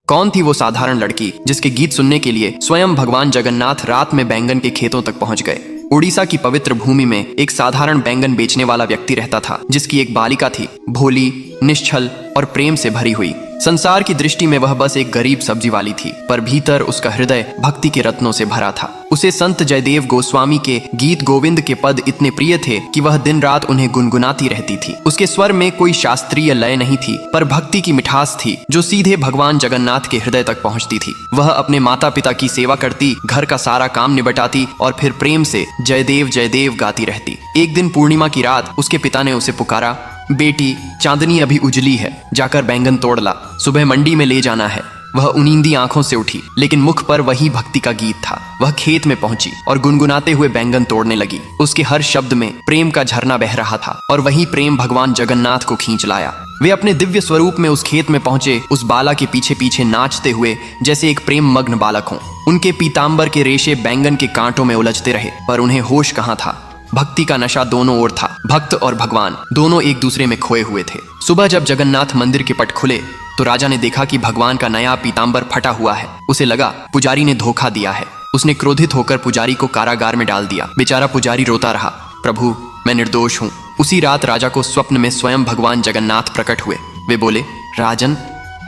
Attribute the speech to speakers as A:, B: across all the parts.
A: कौन थी वो साधारण लड़की जिसके गीत सुनने के लिए स्वयं भगवान जगन्नाथ रात में बैंगन के खेतों तक पहुंच गए। उड़ीसा की पवित्र भूमि में एक साधारण बैंगन बेचने वाला व्यक्ति रहता था, जिसकी एक बालिका थी, भोली, निश्छल और प्रेम से भरी हुई। संसार की दृष्टि में वह बस एक गरीब सब्जी वाली थी, पर भीतर उसका हृदय भक्ति के रत्नों से भरा था। उसे संत जयदेव गोस्वामी के गीत गोविंद के पद इतने प्रिय थे कि वह दिन रात उन्हें गुनगुनाती रहती थी। उसके स्वर में कोई शास्त्रीय लय नहीं थी, पर भक्ति की मिठास थी जो सीधे भगवान जगन्नाथ के हृदय तक पहुंचती थी। वह अपने माता पिता की सेवा करती, घर का सारा काम निबटाती और फिर प्रेम से जयदेव जयदेव गाती रहती। एक दिन पूर्णिमा की रात उसके पिता ने उसे पुकारा, बेटी, चांदनी अभी उजली है, जाकर बैंगन तोड़ ला, सुबह मंडी में ले जाना है। वह उनींदी आंखों से उठी, लेकिन मुख पर वही भक्ति का गीत था। वह खेत में पहुंची और गुनगुनाते हुए बैंगन तोड़ने लगी। उसके हर शब्द में प्रेम का झरना बह रहा था और वही प्रेम भगवान जगन्नाथ को खींच लाया। वे अपने दिव्य स्वरूप में उस खेत में पहुंचे, उस बाला के पीछे पीछे नाचते हुए जैसे एक प्रेम मग्न बालक हो। उनके पीताम्बर के रेशे बैंगन के कांटों में उलझते रहे, पर उन्हें होश कहाँ था। भक्ति का नशा दोनों ओर था। भक्त और भगवान दोनों एक दूसरे में खोए हुए थे। सुबह जब जगन्नाथ मंदिर के पट खुले तो राजा ने देखा कि भगवान का नया पीताम्बर फटा हुआ है। उसे लगा पुजारी ने धोखा दिया है। उसने क्रोधित होकर पुजारी को कारागार में डाल दिया। बेचारा पुजारी रोता रहा, प्रभु, मैं निर्दोष हूँ। उसी रात राजा को स्वप्न में स्वयं भगवान जगन्नाथ प्रकट हुए। वे बोले, राजन,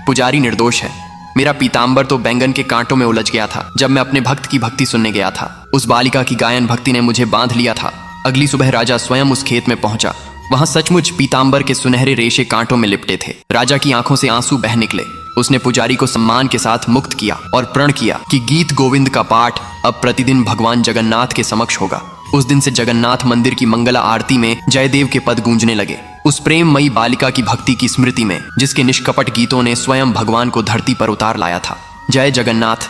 A: पुजारी निर्दोष है। मेरा पीताम्बर तो बैंगन के कांटों में उलझ गया था जब मैं अपने भक्त की भक्ति सुनने गया था। उस बालिका की गायन भक्ति ने मुझे बांध लिया था। अगली सुबह राजा स्वयं उस खेत में पहुंचा। वहां सचमुच पीताम्बर के सुनहरे रेशे कांटों में लिपटे थे। राजा की आंखों से आंसू बह निकले। उसने पुजारी को सम्मान के साथ मुक्त किया और प्रण किया कि गीत गोविंद का पाठ अब प्रतिदिन भगवान जगन्नाथ के समक्ष होगा। उस दिन से जगन्नाथ मंदिर की मंगला आरती में जयदेव के पद गूंजने लगे, उस प्रेममयी बालिका की भक्ति की स्मृति में, जिसके निष्कपट गीतों ने स्वयं भगवान को धरती पर उतार लाया था। जय जगन्नाथ।